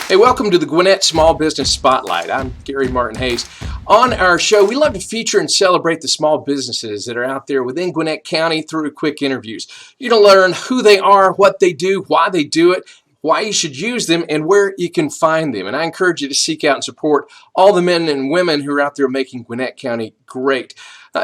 Hey, welcome to the Gwinnett Small Business Spotlight. I'm Gary Martin Hayes. On our show, we love to feature and celebrate the small businesses that are out there within Gwinnett County through quick interviews. You're going to learn who they are, what they do, why they do it, why you should use them, and where you can find them. And I encourage you to seek out and support all the men and women who are out there making Gwinnett County great.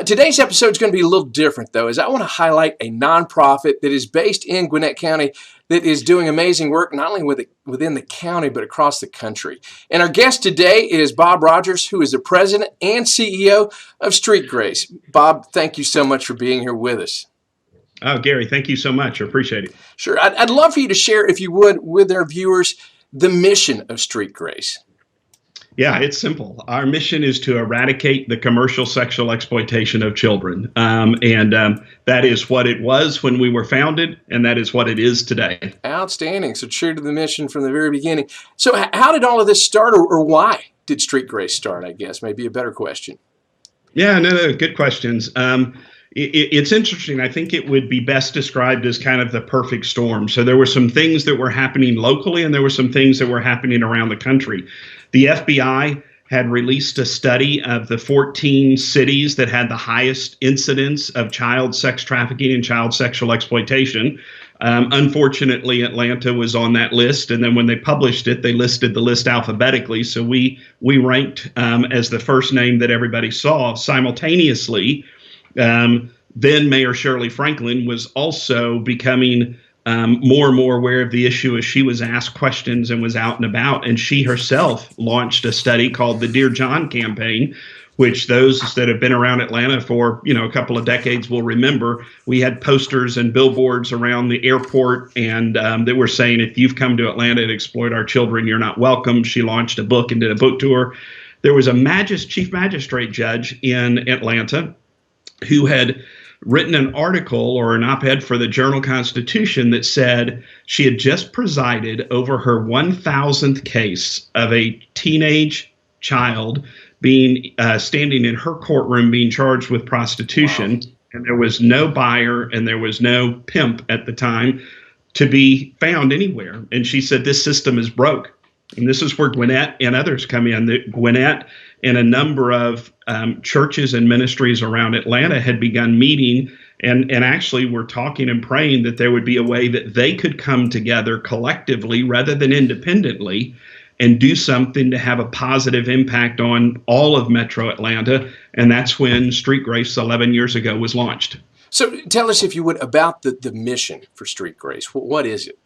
Today's episode is going to be a little different, though, as I want to highlight a nonprofit that is based in Gwinnett County that is doing amazing work, not only within the county, but across the country. And our guest today is Bob Rodgers, who is the president and CEO of Street Grace. Bob, thank you so much for being here with us. Oh, Gary, thank you so much. I appreciate it. Sure. I'd love for you to share, if you would, with our viewers, the mission of Street Grace. Yeah, it's simple. Our mission is to eradicate the commercial sexual exploitation of children. That is what it was when we were founded, and that is what it is today. Outstanding. So true to the mission from the very beginning. So how did all of this start, or why did Street Grace start, I guess? Maybe a better question. Yeah, no, good questions. It's interesting. I think it would be best described as kind of the perfect storm. So there were some things that were happening locally, and there were some things that were happening around the country. The FBI had released a study of the 14 cities that had the highest incidence of child sex trafficking and child sexual exploitation. Unfortunately, Atlanta was on that list, and then when they published it, they listed the list alphabetically. So we ranked as the first name that everybody saw. Simultaneously, then Mayor Shirley Franklin was also becoming more and more aware of the issue as she was asked questions and was out and about. And she herself launched a study called the Dear John campaign, which those that have been around Atlanta for, a couple of decades will remember. We had posters and billboards around the airport, and that were saying, if you've come to Atlanta to exploit our children, you're not welcome. She launched a book and did a book tour. There was a chief magistrate judge in Atlanta who had written an article or an op-ed for the Journal-Constitution that said she had just presided over her 1,000th case of a teenage child being standing in her courtroom being charged with prostitution. Wow. And there was no buyer and there was no pimp at the time to be found anywhere. And she said, this system is broke. And this is where Gwinnett and others come in. Gwinnett and a number of churches and ministries around Atlanta had begun meeting and actually were talking and praying that there would be a way that they could come together collectively rather than independently and do something to have a positive impact on all of Metro Atlanta. And that's when Street Grace 11 years ago was launched. So tell us, if you would, about the mission for Street Grace. What is it?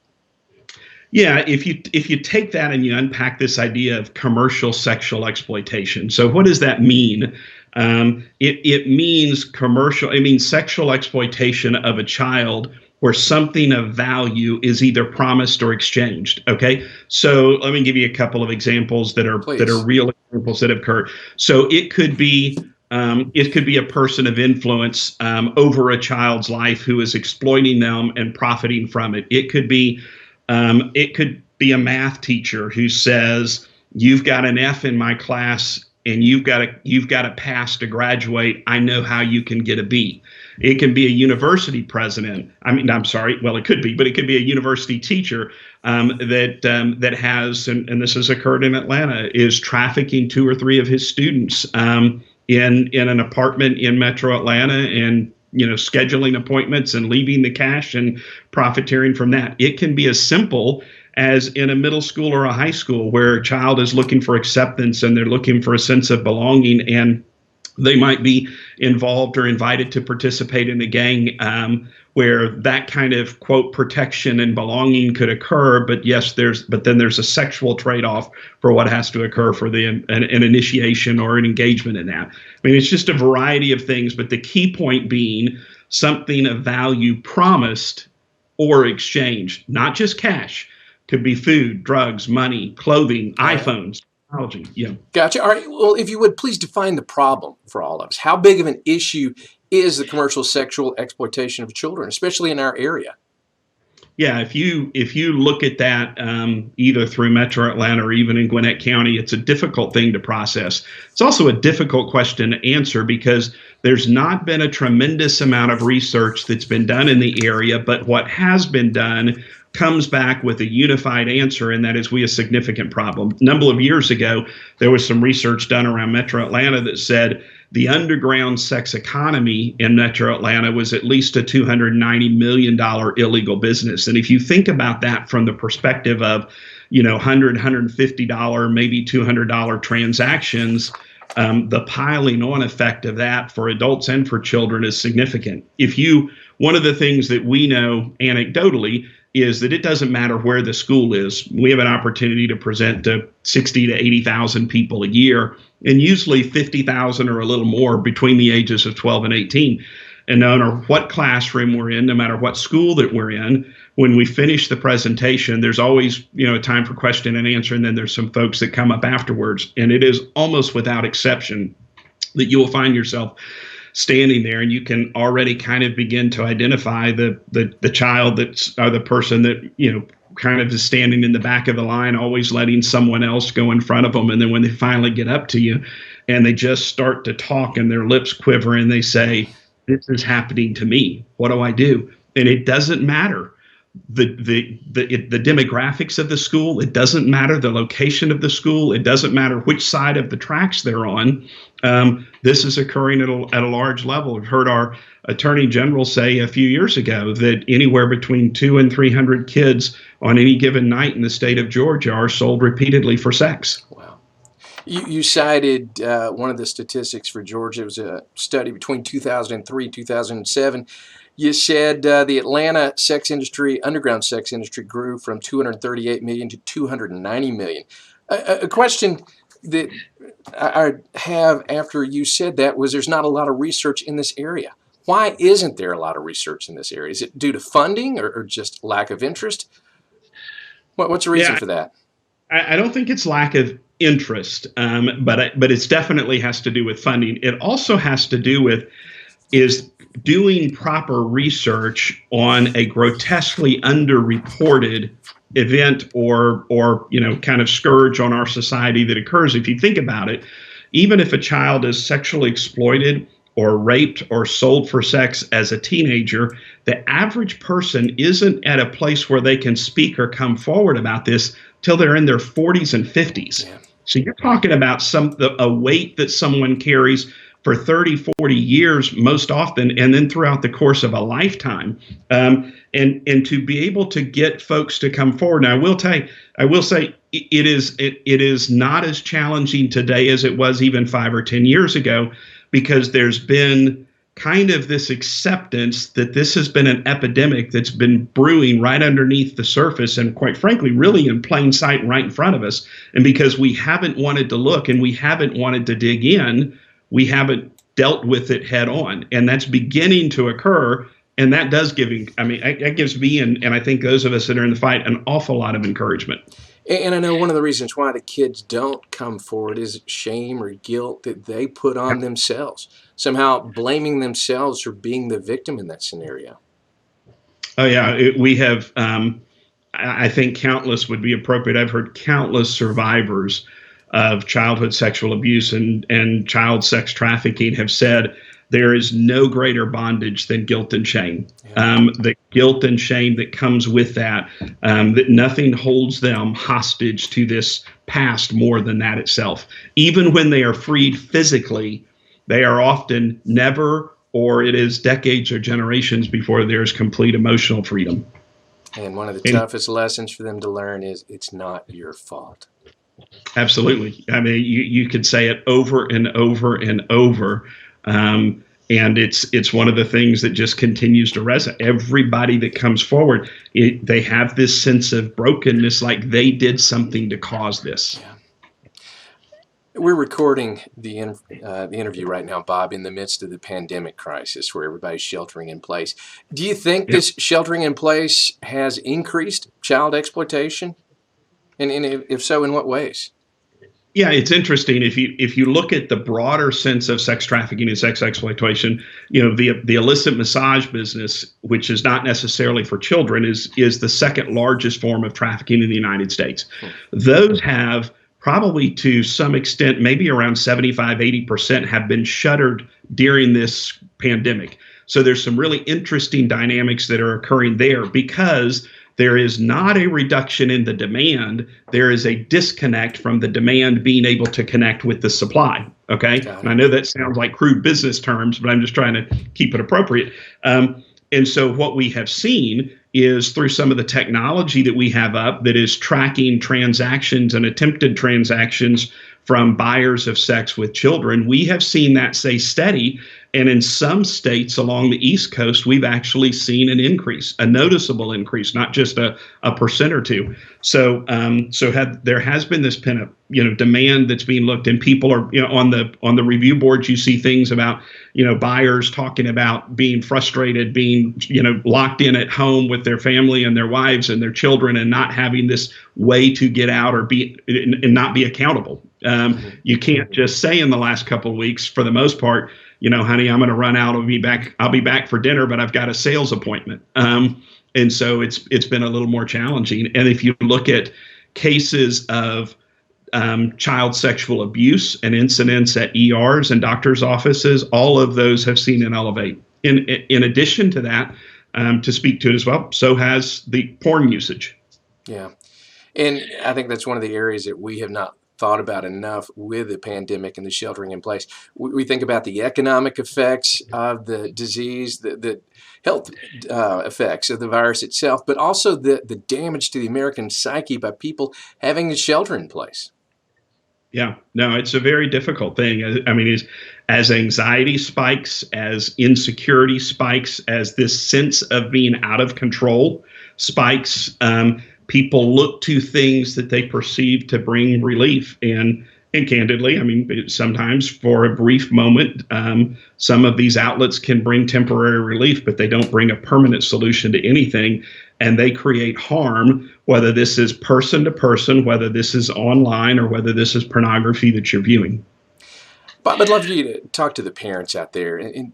Yeah, if you take that and you unpack this idea of commercial sexual exploitation. So what does that mean? It means sexual exploitation of a child where something of value is either promised or exchanged. Okay, so let me give you a couple of examples that are real examples that have occurred. So it could be a person of influence over a child's life who is exploiting them and profiting from it. It could be a math teacher who says, you've got an F in my class and you've got to pass to graduate. I know how you can get a B. It can be a university president. It could be, but it could be a university teacher that has, and this has occurred in Atlanta, is trafficking 2 or 3 of his students in an apartment in Metro Atlanta and scheduling appointments and leaving the cash and profiteering from that. It can be as simple as in a middle school or a high school where a child is looking for acceptance and they're looking for a sense of belonging, and they might be involved or invited to participate in a gang where that kind of, quote, protection and belonging could occur. But then there's a sexual trade-off for what has to occur for an initiation or an engagement in that. I mean, it's just a variety of things, but the key point being something of value promised or exchanged, not just cash. Could be food, drugs, money, clothing, iPhones, technology. Yeah. Gotcha. All right. Well, if you would, please define the problem for all of us. How big of an issue is the commercial sexual exploitation of children, especially in our area? Yeah, if you look at that either through Metro Atlanta or even in Gwinnett County, it's a difficult thing to process. It's also a difficult question to answer because There's not been a tremendous amount of research that's been done in the area, but what has been done comes back with a unified answer, and that is we have a significant problem. A number of years ago, there was some research done around Metro Atlanta that said the underground sex economy in Metro Atlanta was at least a $290 million illegal business. And if you think about that from the perspective of, $100, $150, maybe $200 transactions, the piling on effect of that for adults and for children is significant. One of the things that we know anecdotally is that it doesn't matter where the school is. We have an opportunity to present to 60 to 80,000 people a year, and usually 50,000 or a little more between the ages of 12 and 18. And no matter what classroom we're in, no matter what school that we're in, when we finish the presentation, there's always, a time for question and answer, and then there's some folks that come up afterwards. And it is almost without exception that you will find yourself standing there, and you can already kind of begin to identify the child or the person that kind of is standing in the back of the line, always letting someone else go in front of them. And then when they finally get up to you and they just start to talk and their lips quiver and they say, "This is happening to me. What do I do?" And it doesn't matter the demographics of the school. It doesn't matter the location of the school. It doesn't matter which side of the tracks they're on. This is occurring at a large level. We've heard our Attorney General say a few years ago that anywhere between 200 and 300 kids on any given night in the state of Georgia are sold repeatedly for sex. Wow. You cited one of the statistics for Georgia. It was a study between 2003 and 2007. You said the Atlanta underground sex industry grew from 238 million to 290 million. A question that I have after you said that was there's not a lot of research in this area. Why isn't there a lot of research in this area? Is it due to funding or just lack of interest? What's the reason for that? I don't think it's lack of interest, but it definitely has to do with funding. It also has to do with is doing proper research on a grotesquely underreported event or kind of scourge on our society that occurs. If you think about it, even if a child is sexually exploited or raped or sold for sex as a teenager, the average person isn't at a place where they can speak or come forward about this till they're in their 40s and 50s. Yeah. So you're talking about a weight that someone carries for 30, 40 years most often, and then throughout the course of a lifetime. And to be able to get folks to come forward. Now, I will say it is not as challenging today as it was even 5 or 10 years ago, because there's been kind of this acceptance that this has been an epidemic that's been brewing right underneath the surface and, quite frankly, really in plain sight right in front of us. And because we haven't wanted to look and we haven't wanted to dig in, we haven't dealt with it head on. And that's beginning to occur. And that does that gives me and I think those of us that are in the fight an awful lot of encouragement. And I know one of the reasons why the kids don't come forward is shame or guilt that they put on themselves, somehow blaming themselves for being the victim in that scenario. Oh, yeah. We have, I think countless would be appropriate. I've heard countless survivors of childhood sexual abuse and child sex trafficking have said there is no greater bondage than guilt and shame. Yeah. The guilt and shame that comes with that nothing holds them hostage to this past more than that itself. Even when they are freed physically, they are often never, or it is decades or generations before there's complete emotional freedom. And one of the toughest lessons for them to learn is it's not your fault. Absolutely. I mean, you could say it over and over and over. And it's one of the things that just continues to resonate. Everybody that comes forward, they have this sense of brokenness, like they did something to cause this. Yeah. We're recording the interview right now, Bob, in the midst of the pandemic crisis where everybody's sheltering in place. Do you think this sheltering in place has increased child exploitation? And if so, in what ways? Yeah, it's interesting. If you look at the broader sense of sex trafficking and sex exploitation, the illicit massage business, which is not necessarily for children, is the second largest form of trafficking in the United States. Those have probably to some extent, maybe around 75, 80% have been shuttered during this pandemic. So there's some really interesting dynamics that are occurring there because there is not a reduction in the demand. There is a disconnect from the demand being able to connect with the supply. Okay. And I know that sounds like crude business terms, but I'm just trying to keep it appropriate. And so what we have seen is through some of the technology that we have up that is tracking transactions and attempted transactions from buyers of sex with children, we have seen that stay steady. And in some states along the East Coast, we've actually seen an increase, a noticeable increase, not just a percent or two. So there has been this pent up, demand that's being looked, and people are, on the review boards, you see things about, buyers talking about being frustrated, being, locked in at home with their family and their wives and their children, and not having this way to get out or be and not be accountable. You can't just say in the last couple of weeks, for the most part, honey, I'm going to run out. I'll be back for dinner, but I've got a sales appointment. And so it's been a little more challenging. And if you look at cases of child sexual abuse and incidents at ERs and doctors' offices, all of those have seen an elevate. In addition to that, to speak to it as well, so has the porn usage. Yeah. And I think that's one of the areas that we have not thought about enough with the pandemic and the sheltering in place. We think about the economic effects of the disease, the health effects of the virus itself, but also the damage to the American psyche by people having the shelter in place. Yeah, no, it's a very difficult thing. I mean, as anxiety spikes, as insecurity spikes, as this sense of being out of control spikes, people look to things that they perceive to bring relief. And candidly, I mean, sometimes for a brief moment, some of these outlets can bring temporary relief, but they don't bring a permanent solution to anything. And they create harm, whether this is person to person, whether this is online, or whether this is pornography that you're viewing. Bob, I'd love for you to talk to the parents out there. And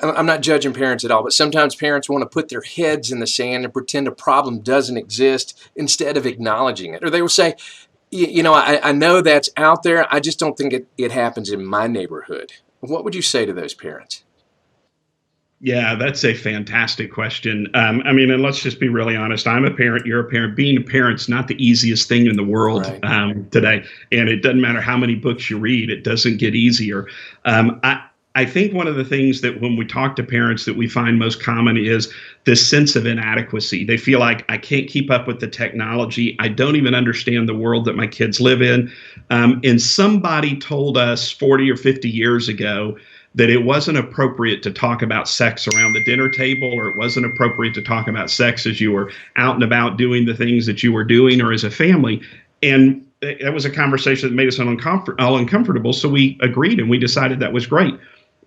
I'm not judging parents at all, but sometimes parents want to put their heads in the sand and pretend a problem doesn't exist instead of acknowledging it. Or they will say, I know that's out there. I just don't think it happens in my neighborhood. What would you say to those parents? Yeah, that's a fantastic question. I mean, and let's just be really honest. I'm a parent. You're a parent. Being a parent's not the easiest thing in the world today. And it doesn't matter how many books you read. It doesn't get easier. I think one of the things that when we talk to parents that we find most common is this sense of inadequacy. They feel like, I can't keep up with the technology. I don't even understand the world that my kids live in. And somebody told us 40 or 50 years ago that it wasn't appropriate to talk about sex around the dinner table, or it wasn't appropriate to talk about sex as you were out and about doing the things that you were doing, or as a family. And that was a conversation that made us all uncomfortable. So we agreed, and we decided that was great.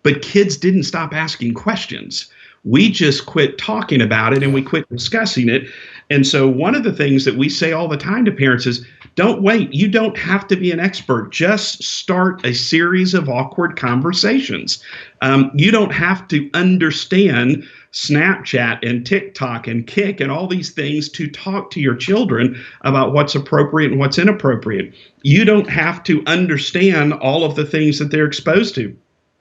But kids didn't stop asking questions. We just quit talking about it, and we quit discussing it. And so one of the things that we say all the time to parents is, don't wait. You don't have to be an expert. Just start a series of awkward conversations. You don't have to understand Snapchat and TikTok and Kik and all these things to talk to your children about what's appropriate and what's inappropriate. You don't have to understand all of the things that they're exposed to.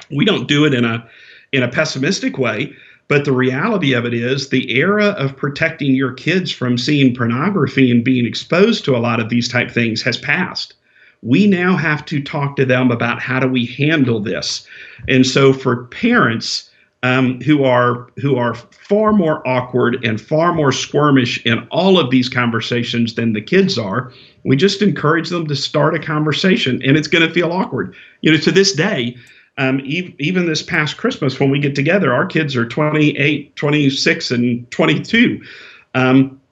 We don't do it in a pessimistic way. But the reality of it is the era of protecting your kids from seeing pornography and being exposed to a lot of these type things has passed. We now have to talk to them about how do we handle this. And so for parents who are far more awkward and far more squirmish in all of these conversations than the kids are, we just encourage them to start a conversation, and it's going to feel awkward. To this day, even this past Christmas, when we get together, our kids are 28, 26, and 22.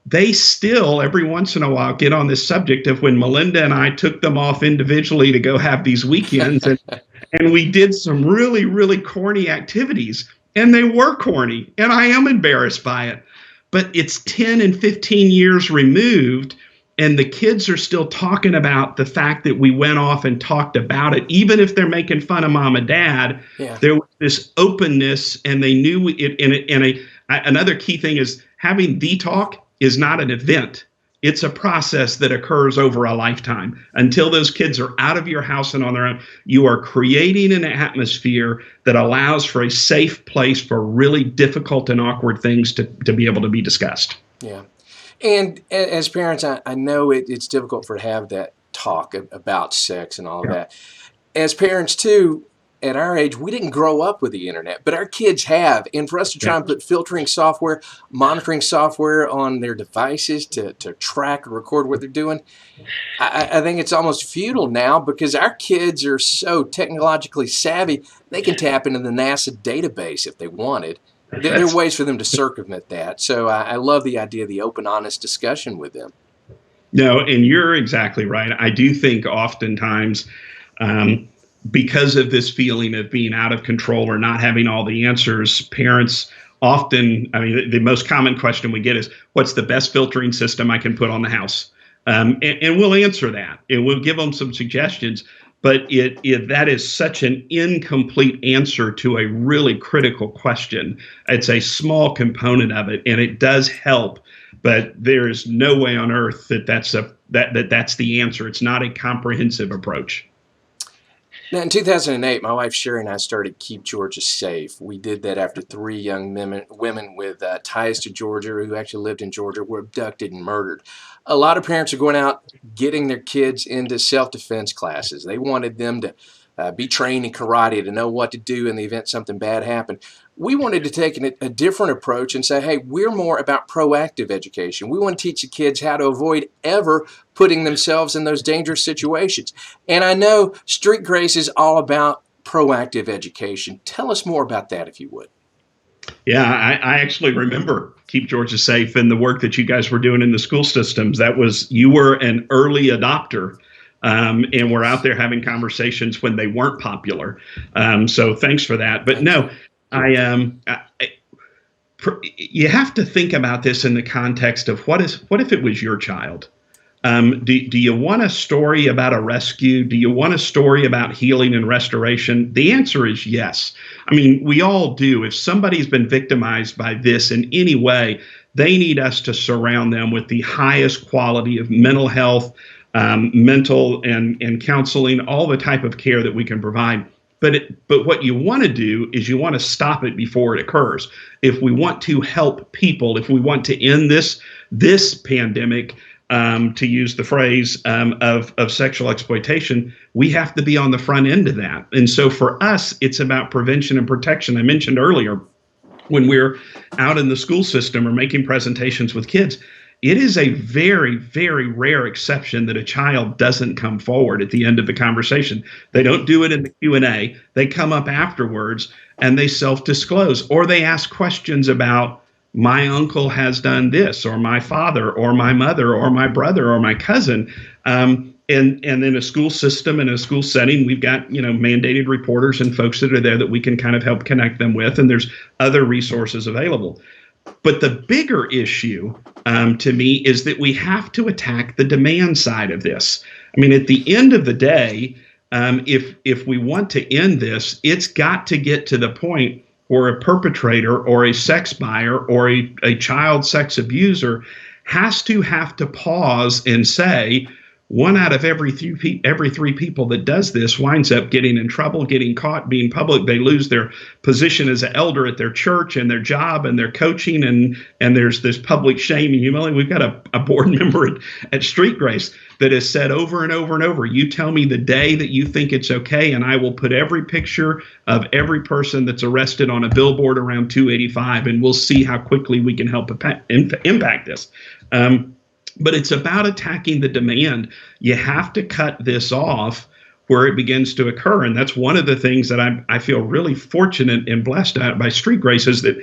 They still, every once in a while, get on this subject of when Melinda and I took them off individually to go have these weekends, and we did some really, really corny activities. And they were corny, and I am embarrassed by it. But it's 10 and 15 years removed, and the kids are still talking about the fact that we went off and talked about it. Even if they're making fun of mom and dad, there was this openness, and they knew it. Another key thing is having the talk is not an event. It's a process that occurs over a lifetime. Until those kids are out of your house and on their own, you are creating an atmosphere that allows for a safe place for really difficult and awkward things to be able to be discussed. Yeah. And as parents, I know it's difficult to have that talk about sex and all of that. As parents, too, at our age, we didn't grow up with the internet, but our kids have. And for us to try and put filtering software, monitoring software on their devices to track and record what they're doing, I think it's almost futile now because our kids are so technologically savvy, they can tap into the NASA database if they wanted. There are ways for them to circumvent that. So I love the idea of the open, honest discussion with them. No, and you're exactly right. I do think oftentimes, because of this feeling of being out of control or not having all the answers, parents often, I mean, the most common question we get is, what's the best filtering system I can put on the house? And we'll answer that, and we'll give them some suggestions. But that is such an incomplete answer to a really critical question. It's a small component of it, and it does help. But there is no way on earth that that's the answer. It's not a comprehensive approach. Now, in 2008, my wife Sherry and I started Keep Georgia Safe. We did that after 3 young women with ties to Georgia who actually lived in Georgia were abducted and murdered. A lot of parents are going out getting their kids into self-defense classes. They wanted them to be trained in karate, to know what to do in the event something bad happened. We wanted to take a different approach and say, hey, we're more about proactive education. We want to teach the kids how to avoid ever putting themselves in those dangerous situations. And I know Street Grace is all about proactive education. Tell us more about that, if you would. Yeah, I actually remember Keep Georgia Safe and the work that you guys were doing in the school systems. You were an early adopter. And we're out there having conversations when they weren't popular. So thanks for that. But no, you have to think about this in the context of what if it was your child? Do you want a story about a rescue? Do you want a story about healing and restoration? The answer is yes. I mean, we all do. If somebody's been victimized by this in any way, they need us to surround them with the highest quality of mental health, mental and counseling, all the type of care that we can provide. But what you want to do is you want to stop it before it occurs. If we want to help people, if we want to end this pandemic, to use the phrase of sexual exploitation, we have to be on the front end of that. And so for us, it's about prevention and protection. I mentioned earlier, when we're out in the school system or making presentations with kids, it is a very, very rare exception that a child doesn't come forward at the end of the conversation. They don't do it in the Q&A. They come up afterwards and they self-disclose, or they ask questions about, my uncle has done this, or my father, or my mother, or my brother, or my cousin. And in a school system, in a school setting, we've got, mandated reporters and folks that are there that we can kind of help connect them with, and there's other resources available. But the bigger issue to me is that we have to attack the demand side of this. I mean, at the end of the day, if we want to end this, it's got to get to the point where a perpetrator or a sex buyer or a child sex abuser have to pause and say, 1 out of every 3 people that does this winds up getting in trouble, getting caught, being public. They lose their position as an elder at their church and their job and their coaching, and there's this public shame and humility. We've got a board member at Street Grace that has said over and over and over, you tell me the day that you think it's okay, and I will put every picture of every person that's arrested on a billboard around 285, and we'll see how quickly we can help impact this. But it's about attacking the demand. You have to cut this off where it begins to occur. And that's one of the things that I feel really fortunate and blessed at by Street Grace is that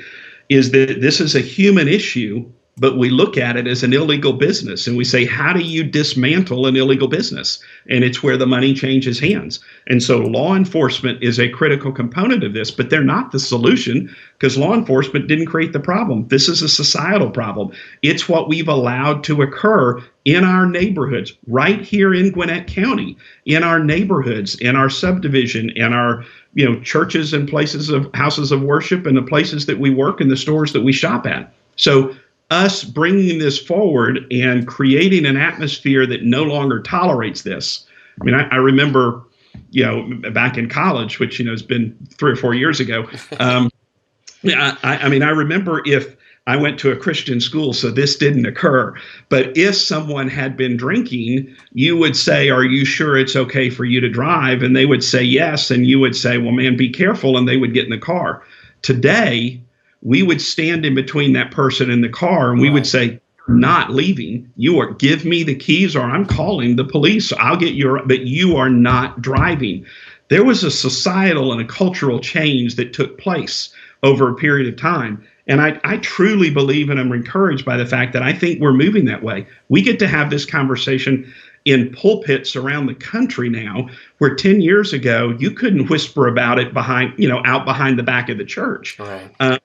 this is a human issue, but we look at it as an illegal business. And we say, how do you dismantle an illegal business? And it's where the money changes hands. And so law enforcement is a critical component of this, but they're not the solution because law enforcement didn't create the problem. This is a societal problem. It's what we've allowed to occur in our neighborhoods, right here in Gwinnett County, in our neighborhoods, in our subdivision, in our churches and places of houses of worship and the places that we work and the stores that we shop at. So us bringing this forward and creating an atmosphere that no longer tolerates this. I mean, I remember, back in college, which, has been 3 or 4 years ago. Yeah, I mean, I remember if I went to a Christian school, so this didn't occur. But if someone had been drinking, you would say, "Are you sure it's okay for you to drive?" And they would say yes. And you would say, "Well, man, be careful." And they would get in the car. Today, we would stand in between that person in the car and we would say, "You're not leaving. Give me the keys or I'm calling the police. I'll get but you are not driving." There was a societal and a cultural change that took place over a period of time. And I truly believe, and I'm encouraged by the fact that I think we're moving that way. We get to have this conversation in pulpits around the country now, where 10 years ago, you couldn't whisper about it out behind the back of the church. Right.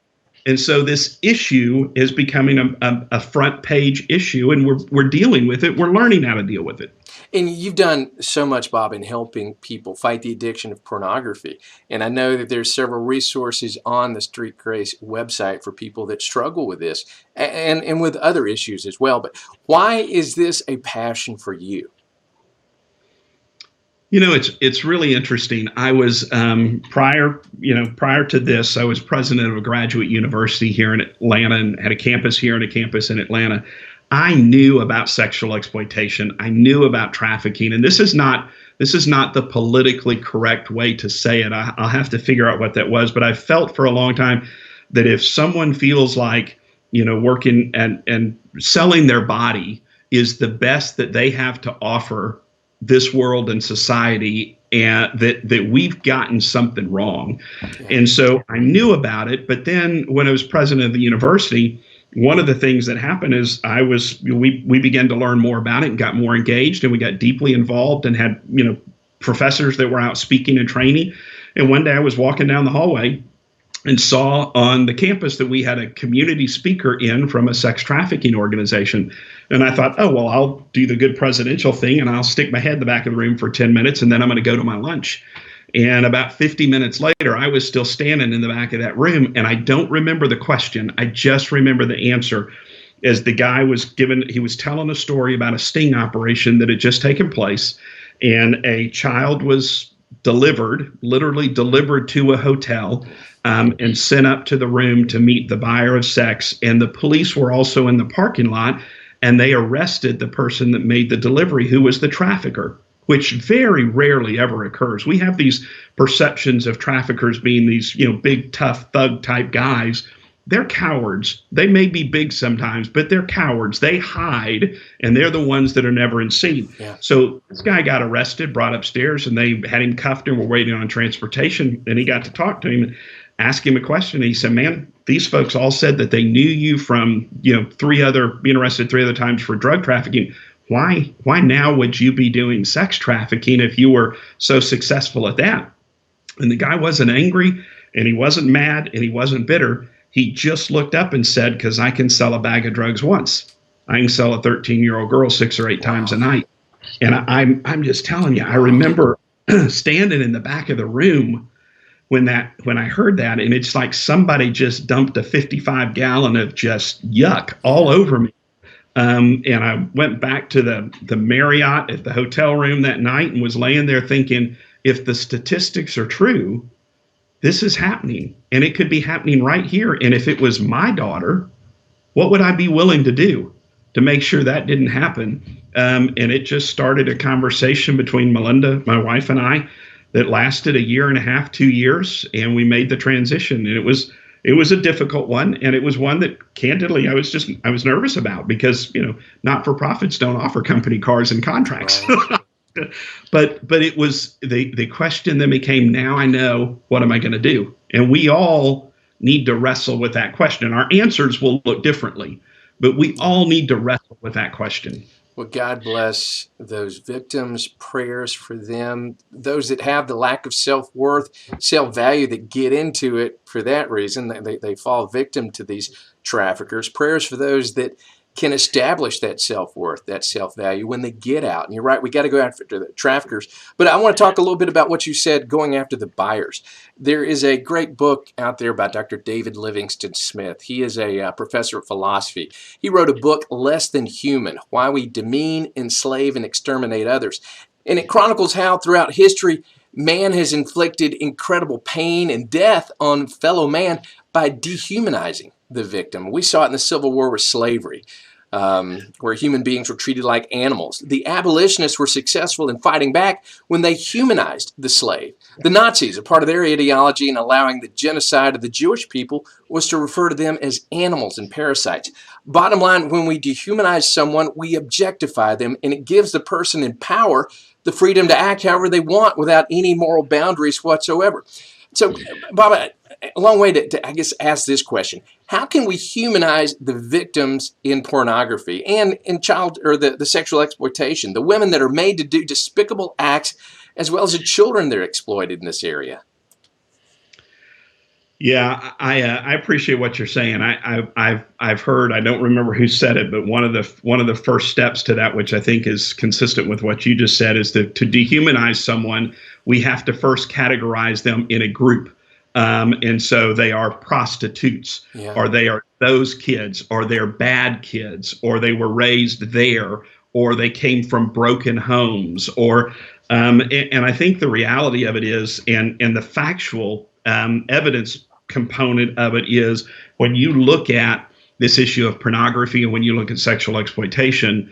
And so this issue is becoming a front page issue, and we're dealing with it. We're learning how to deal with it. And you've done so much, Bob, in helping people fight the addiction of pornography. And I know that there's several resources on the Street Grace website for people that struggle with this and with other issues as well. But why is this a passion for you? It's really interesting. I was prior to this, I was president of a graduate university here in Atlanta and had a campus here and a campus in Atlanta. I knew about sexual exploitation. I knew about trafficking, and this is not the politically correct way to say it. I'll have to figure out what that was, but I felt for a long time that if someone feels like working and selling their body is the best that they have to offer this world and society, and that we've gotten something wrong. And so I knew about it. But then when I was president of the university, one of the things that happened is we began to learn more about it and got more engaged, and we got deeply involved and had professors that were out speaking and training. And one day I was walking down the hallway and saw on the campus that we had a community speaker in from a sex trafficking organization. And I thought, oh, well, I'll do the good presidential thing and I'll stick my head in the back of the room for 10 minutes and then I'm going to go to my lunch. And about 50 minutes later, I was still standing in the back of that room. And I don't remember the question. I just remember the answer. As the guy he was telling a story about a sting operation that had just taken place. And a child was literally delivered to a hotel and sent up to the room to meet the buyer of sex. And the police were also in the parking lot, and they arrested the person that made the delivery, who was the trafficker, which very rarely ever occurs. We have these perceptions of traffickers being these, big, tough, thug type guys. They're cowards. They may be big sometimes, but they're cowards. They hide, and they're the ones that are never seen. Yeah. So this guy got arrested, brought upstairs, and they had him cuffed and were waiting on transportation. And he got to talk to him and ask him a question. And he said, "Man, these folks all said that they knew you from, being arrested 3 other times for drug trafficking. Why now would you be doing sex trafficking if you were so successful at that?" And the guy wasn't angry, and he wasn't mad, and he wasn't bitter. He just looked up and said, "Because I can sell a bag of drugs once. I can sell a 13-year-old girl 6 or 8 times a night." And I'm just telling you, I remember standing in the back of the room when I heard that, and it's like somebody just dumped a 55-gallon of just yuck all over me. And I went back to the Marriott at the hotel room that night and was laying there thinking, if the statistics are true, this is happening, and it could be happening right here. And if it was my daughter, what would I be willing to do to make sure that didn't happen? And it just started a conversation between Melinda, my wife, and I that lasted a year and a half, 2 years, and we made the transition. And it was a difficult one, and it was one that candidly I was nervous about because not-for-profits don't offer company cars and contracts. Right. But it was the question that became, now I know, what am I going to do? And we all need to wrestle with that question. Our answers will look differently, but we all need to wrestle with that question. Well, God bless those victims, prayers for them, those that have the lack of self-worth, self-value that get into it for that reason. They fall victim to these traffickers. Prayers for those that can establish that self-worth, that self-value when they get out. And you're right, we got to go after the traffickers. But I want to talk a little bit about what you said, going after the buyers. There is a great book out there by Dr. David Livingston Smith. He is a professor of philosophy. He wrote a book, Less Than Human: Why We Demean, Enslave, and Exterminate Others. And it chronicles how throughout history, man has inflicted incredible pain and death on fellow man by dehumanizing the victim. We saw it in the Civil War with slavery, where human beings were treated like animals. The abolitionists were successful in fighting back when they humanized the slave. The Nazis, a part of their ideology in allowing the genocide of the Jewish people, was to refer to them as animals and parasites. Bottom line, when we dehumanize someone, we objectify them, and it gives the person in power the freedom to act however they want without any moral boundaries whatsoever. So, Bob, a long way to I guess, ask this question. How can we humanize the victims in pornography and in child or the sexual exploitation, the women that are made to do despicable acts, as well as the children that are exploited in this area? Yeah, I appreciate what you're saying. I've heard, I don't remember who said it, but one of the first steps to that, which I think is consistent with what you just said, is that to dehumanize someone, we have to first categorize them in a group. And so they are prostitutes, Yeah. or they are those kids, or they're bad kids, or they were raised there, or they came from broken homes, or and I think the reality of it is, and the factual evidence component of it is, when you look at this issue of pornography and when you look at sexual exploitation,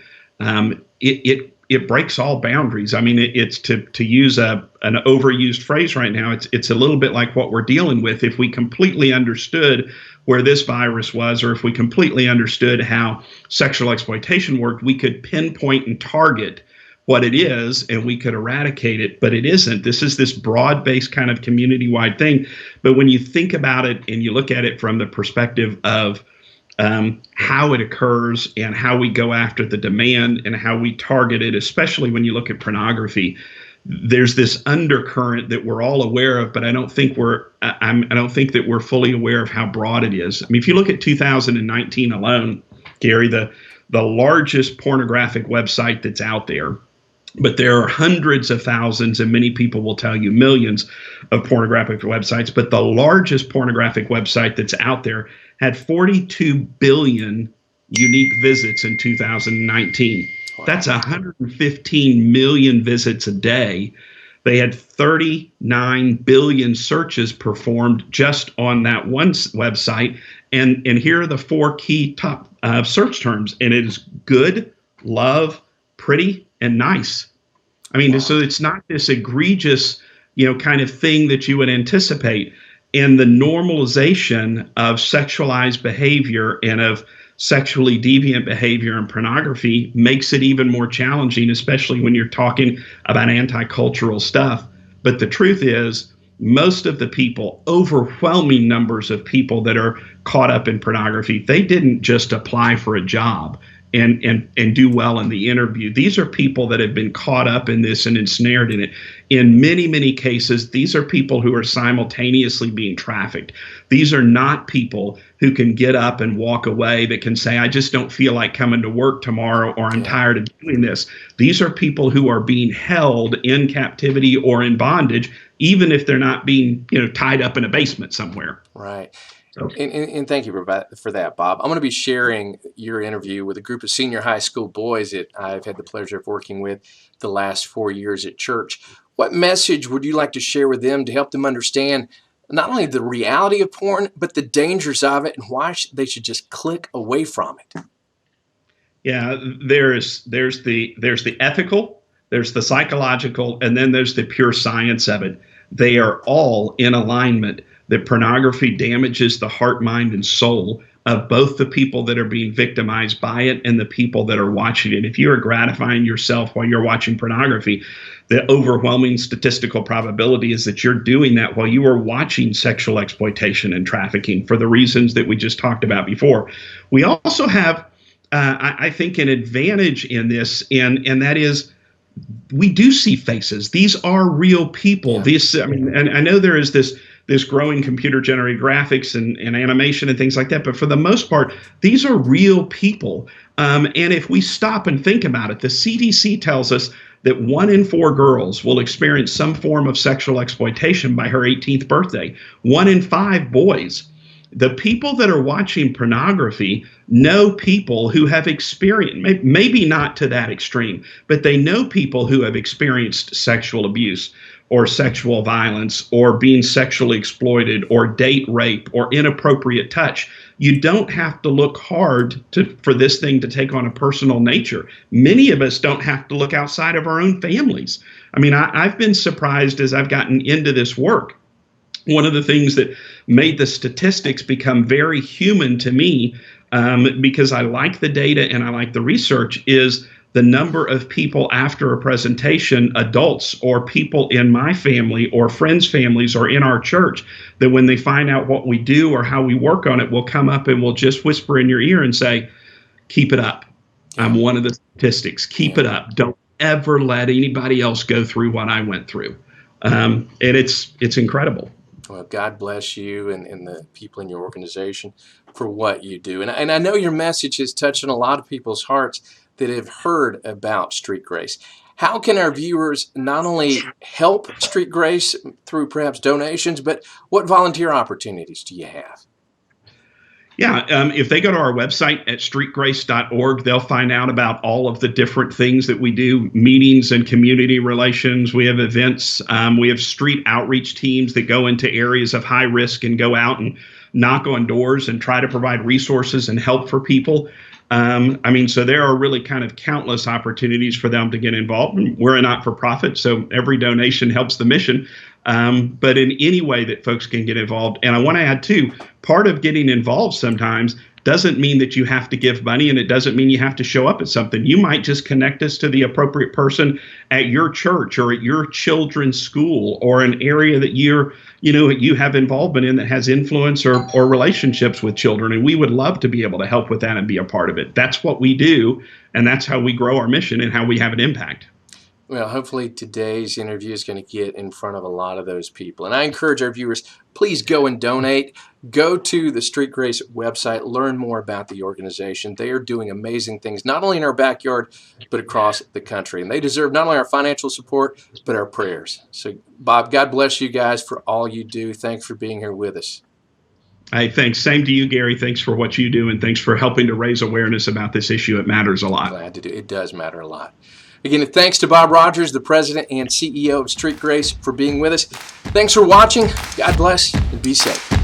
it breaks all boundaries. I mean, it's to use an overused phrase right now. It's a little bit like what we're dealing with. If we completely understood where this virus was, or if we completely understood how sexual exploitation worked, we could pinpoint and target what it is, and we could eradicate it, but it isn't. This is this broad-based kind of community-wide thing. But when you think about it and you look at it from the perspective of how it occurs and how we go after the demand and how we target it, especially when you look at pornography, there's this undercurrent that we're all aware of, but I don't think that we're fully aware of how broad it is. I mean, if you look at 2019 alone, Gary, the largest pornographic website that's out there, but there are hundreds of thousands, and many people will tell you millions of pornographic websites, but the largest pornographic website that's out there had 42 billion unique visits in 2019. Wow. That's 115 million visits a day. They had 39 billion searches performed just on that one website. And here are the four key top search terms. And it is good, love, pretty, and nice. I mean, wow. So it's not this egregious, kind of thing that you would anticipate. And the normalization of sexualized behavior and of sexually deviant behavior and pornography makes it even more challenging, especially when you're talking about anti-cultural stuff. But the truth is, most of the people, overwhelming numbers of people that are caught up in pornography, they didn't just apply for a job and do well in the interview. These are people that have been caught up in this and ensnared in it. In many, many cases, these are people who are simultaneously being trafficked. These are not people who can get up and walk away, that can say, I just don't feel like coming to work tomorrow, or I'm tired of doing this. These are people who are being held in captivity or in bondage, even if they're not being, tied up in a basement somewhere. Right. And thank you for that, Bob. I'm going to be sharing your interview with a group of senior high school boys that I've had the pleasure of working with the last 4 years at church. What message would you like to share with them to help them understand not only the reality of porn, but the dangers of it, and why they should just click away from it? Yeah, there's the ethical, there's the psychological, and then there's the pure science of it. They are all in alignment. That pornography damages the heart, mind, and soul of both the people that are being victimized by it and the people that are watching it. If you are gratifying yourself while you're watching pornography, the overwhelming statistical probability is that you're doing that while you are watching sexual exploitation and trafficking for the reasons that we just talked about before. We also have, I think, an advantage in this, and that is, we do see faces. These are real people. Yeah. And I know there is this growing computer-generated graphics and animation and things like that. But for the most part, these are real people. And if we stop and think about it, the CDC tells us that 1 in 4 girls will experience some form of sexual exploitation by her 18th birthday. 1 in 5 boys. The people that are watching pornography know people who have experienced, maybe not to that extreme, but they know people who have experienced sexual abuse or sexual violence or being sexually exploited or date rape or inappropriate touch. You don't have to look hard for this thing to take on a personal nature. Many of us don't have to look outside of our own families. I mean, I've been surprised as I've gotten into this work. One of the things that made the statistics become very human to me, because I like the data and I like the research, is the number of people after a presentation, adults or people in my family or friends' families or in our church, that when they find out what we do or how we work on it, will come up and will just whisper in your ear and say, keep it up. I'm one of the statistics. Keep it up. Don't ever let anybody else go through what I went through. And it's incredible. Well, God bless you and the people in your organization for what you do. And I know your message is touching a lot of people's hearts that have heard about Street Grace. How can our viewers not only help Street Grace through perhaps donations, but what volunteer opportunities do you have? Yeah, if they go to our website at streetgrace.org, they'll find out about all of the different things that we do, meetings and community relations. We have events. We have street outreach teams that go into areas of high risk and go out and knock on doors and try to provide resources and help for people. So there are really kind of countless opportunities for them to get involved. We're a not-for-profit, so every donation helps the mission. But in any way that folks can get involved. And I want to add, too, part of getting involved sometimes doesn't mean that you have to give money, and it doesn't mean you have to show up at something. You might just connect us to the appropriate person at your church or at your children's school or an area that you have involvement in that has influence or relationships with children. And we would love to be able to help with that and be a part of it. That's what we do, and that's how we grow our mission and how we have an impact. Well, hopefully today's interview is going to get in front of a lot of those people. And I encourage our viewers, please go and donate. Go to the Street Grace website, learn more about the organization. They are doing amazing things, not only in our backyard, but across the country. And they deserve not only our financial support, but our prayers. So, Bob, God bless you guys for all you do. Thanks for being here with us. Hey, thanks. Same to you, Gary. Thanks for what you do, and thanks for helping to raise awareness about this issue. It matters a lot. Glad to do. It does matter a lot. Again, thanks to Bob Rodgers, the president and CEO of Street Grace, for being with us. Thanks for watching. God bless and be safe.